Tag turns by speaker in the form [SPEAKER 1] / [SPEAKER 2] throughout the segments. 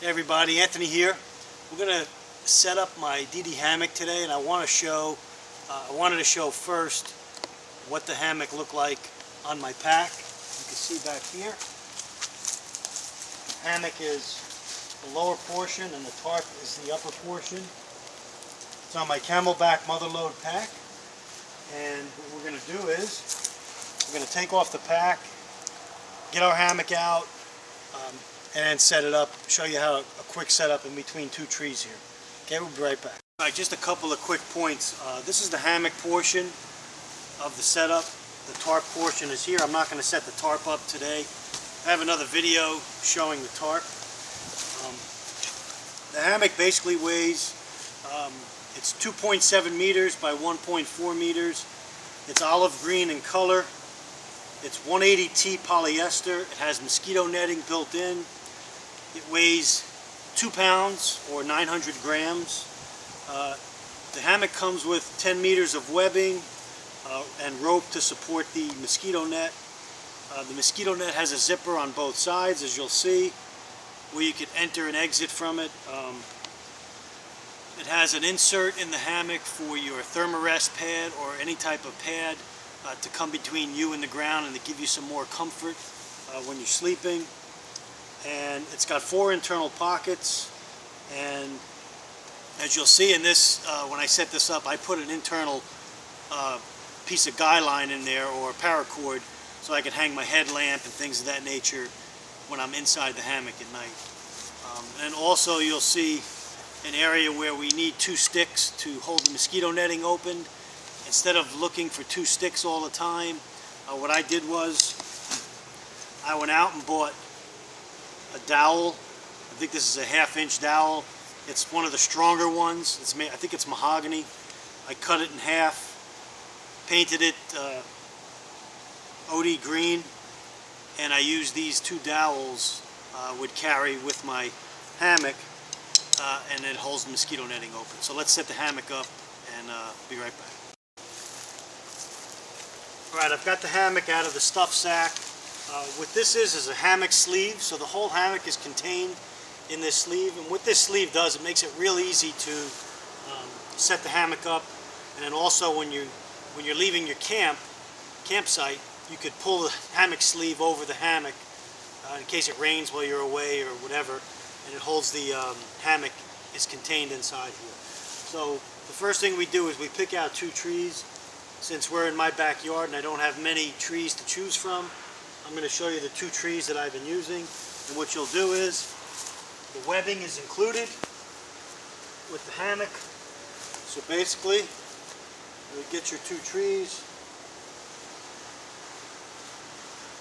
[SPEAKER 1] Hey everybody, Anthony here. We're going to set up my DD hammock today, and I wanted to show first what the hammock looked like on my pack. You can see back here, the hammock is the lower portion and the tarp is the upper portion. It's on my Camelback Motherload pack, and what we're going to do is we're going to take off the pack, get our hammock out, and then set it up, show you how a quick setup in between two trees here. Okay, we'll be right back. All right, just a couple of quick points. This is the hammock portion of the setup. The tarp portion is here. I'm not going to set the tarp up today. I have another video showing the tarp. The hammock basically weighs, it's 2.7 meters by 1.4 meters. It's olive green in color. It's 180T polyester. It has mosquito netting built in. It weighs 2 pounds or 900 grams. The hammock comes with 10 meters of webbing and rope to support the mosquito net. The mosquito net has a zipper on both sides, as you'll see, where you can enter and exit from it. It has an insert in the hammock for your Thermarest pad or any type of pad to come between you and the ground and to give you some more comfort when you're sleeping. And it's got 4 internal pockets, and as you'll see in this, when I set this up, I put an internal piece of guy line in there, or paracord, so I can hang my headlamp and things of that nature when I'm inside the hammock at night. And also you'll see an area where we need 2 sticks to hold the mosquito netting open. Instead of looking for 2 sticks all the time, what I did was I went out and bought a dowel. I think this is a 1/2-inch dowel. It's one of the stronger ones. It's made, I think it's mahogany. I cut it in half, painted it OD green, and I used these 2 dowels would carry with my hammock, and it holds the mosquito netting open. So let's set the hammock up and be right back. Alright, I've got the hammock out of the stuff sack. What this is a hammock sleeve, so the whole hammock is contained in this sleeve. And what this sleeve does, it makes it real easy to set the hammock up. And then also when you're leaving your campsite, you could pull the hammock sleeve over the hammock in case it rains while you're away or whatever, and it holds the hammock is contained inside here. So the first thing we do is we pick out 2 trees. Since we're in my backyard and I don't have many trees to choose from, I'm going to show you the 2 trees that I've been using. And what you'll do is, the webbing is included with the hammock. So basically, you get your 2 trees,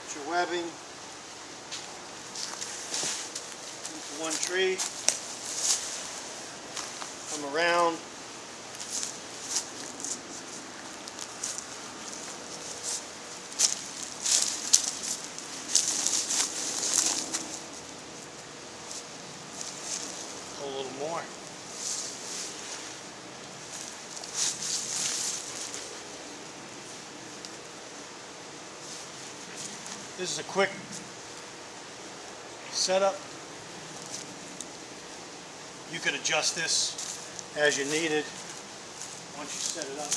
[SPEAKER 1] put your webbing into 1 tree, come around, a little more. This is a quick setup. You could adjust this as you need it once you set it up.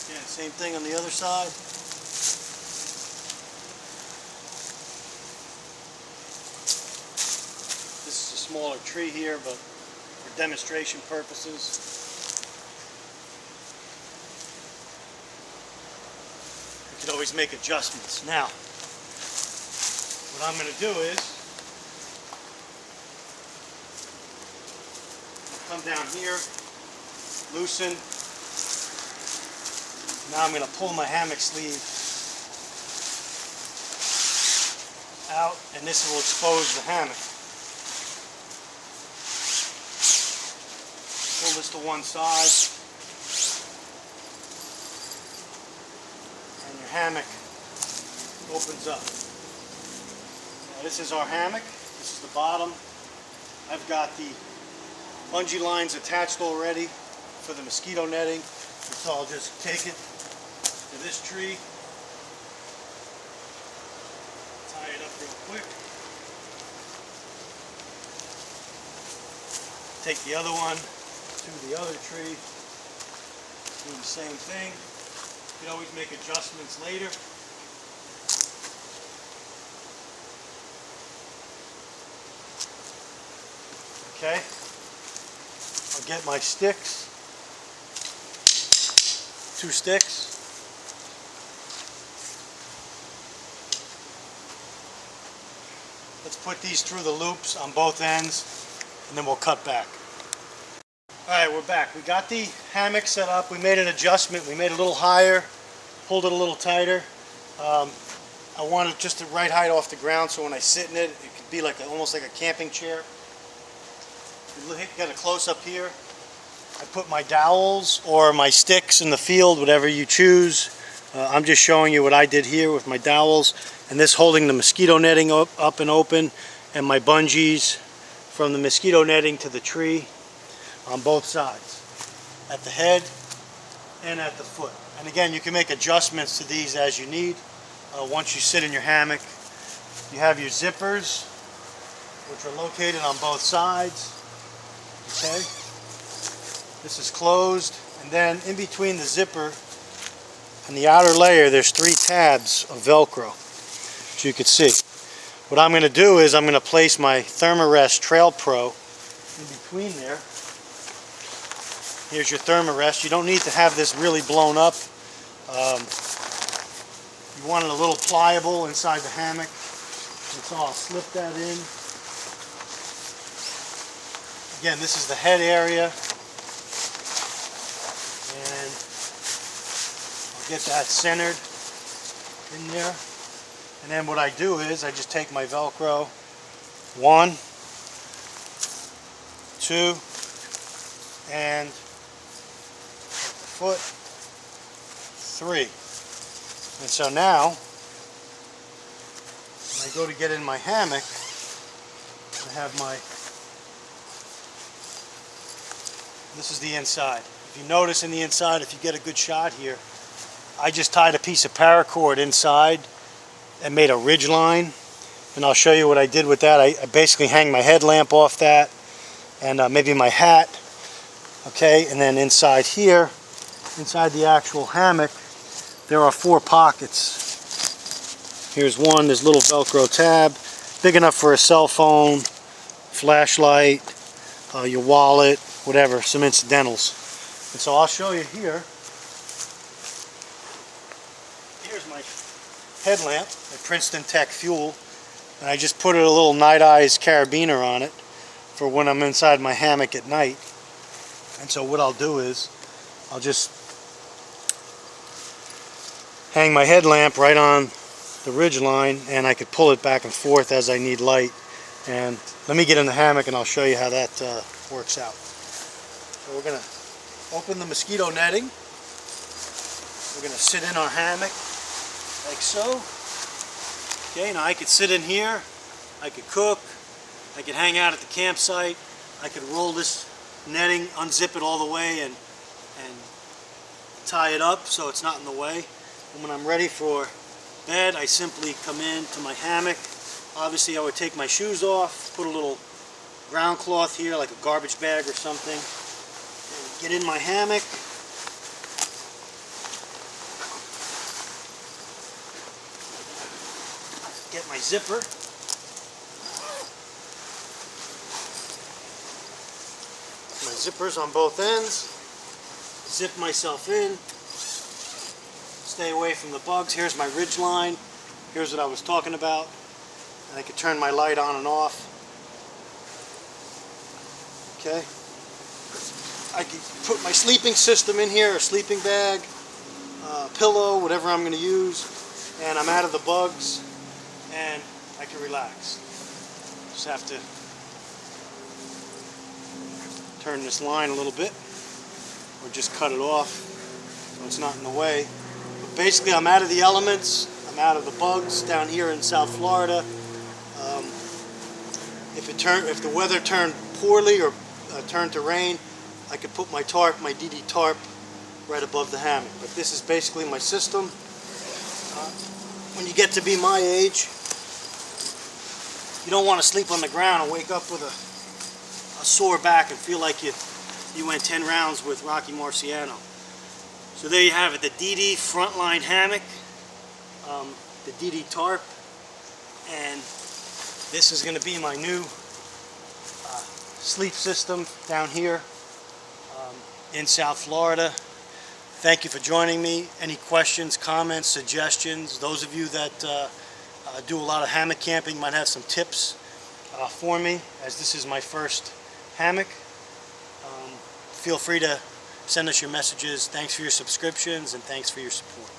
[SPEAKER 1] Again, same thing on the other side. Smaller tree here, but for demonstration purposes. You can always make adjustments. Now, what I'm going to do is come down here, loosen. Now I'm going to pull my hammock sleeve out, and this will expose the hammock. Pull this to one side, and your hammock opens up. Now this is our hammock. This is the bottom. I've got the bungee lines attached already for the mosquito netting. So I'll just take it to this tree, quick. Take the other one to the other tree. Do the same thing. You can always make adjustments later. Okay. I'll get my sticks. 2 sticks. Let's put these through the loops on both ends, and then we'll cut back. Alright, we're back. We got the hammock set up. We made an adjustment. We made it a little higher, pulled it a little tighter. I want it just the right height off the ground, so when I sit in it, it could be like almost like a camping chair. You get a close up here. I put my dowels or my sticks in the field, whatever you choose. I'm just showing you what I did here with my dowels, and this holding the mosquito netting up and open, and my bungees from the mosquito netting to the tree on both sides, at the head and at the foot. And again, you can make adjustments to these as you need. Once you sit in your hammock, you have your zippers, which are located on both sides. Okay, this is closed, and then in between the zipper and the outer layer, there's 3 tabs of Velcro, as you can see. What I'm going to do is I'm going to place my Thermarest Trail Pro in between there. Here's your Thermarest. You don't need to have this really blown up. You want it a little pliable inside the hammock, and so I'll slip that in. Again, this is the head area, and I'll get that centered in there. And then what I do is I just take my Velcro, 1, 2, and foot, 3. And so now, when I go to get in my hammock, I have my, this is the inside. If you notice in the inside, if you get a good shot here, I just tied a piece of paracord inside and made a ridge line, and I'll show you what I did with that. I basically hang my headlamp off that, and maybe my hat. Okay, and then inside here, inside the actual hammock, there are 4 pockets. Here's one, this little Velcro tab, big enough for a cell phone, flashlight, your wallet, whatever, some incidentals. And so I'll show you here. Here's my headlamp, a Princeton Tech Fuel, and I just put a little Night Eyes carabiner on it for when I'm inside my hammock at night. And so what I'll do is I'll just hang my headlamp right on the ridge line, and I could pull it back and forth as I need light. And let me get in the hammock and I'll show you how that works out. So we're going to open the mosquito netting. We're going to sit in our hammock like so. Okay, now I could sit in here, I could cook, I could hang out at the campsite, I could roll this netting, unzip it all the way, and tie it up so it's not in the way. And when I'm ready for bed, I simply come in to my hammock. Obviously I would take my shoes off, put a little ground cloth here like a garbage bag or something, and get in my hammock. Get my zipper. My zippers on both ends. Zip myself in. Stay away from the bugs. Here's my ridge line. Here's what I was talking about. And I can turn my light on and off. Okay. I can put my sleeping system in here, a sleeping bag, pillow, whatever I'm going to use. And I'm out of the bugs. And I can relax. Just have to turn this line a little bit, or just cut it off so it's not in the way. But basically I'm out of the elements, I'm out of the bugs down here in South Florida. If the weather turned poorly or turned to rain, I could put my tarp, my DD tarp, right above the hammock. But this is basically my system. When you get to be my age, You don't want to sleep on the ground and wake up with a sore back and feel like you went 10 rounds with Rocky Marciano. So there you have it, the DD Frontline Hammock, the DD tarp, and this is going to be my new sleep system down here in South Florida. Thank you for joining me. Any questions, comments, suggestions? Those of you that do a lot of hammock camping might have some tips for me, as this is my first hammock. Feel free to send us your messages. Thanks for your subscriptions and thanks for your support.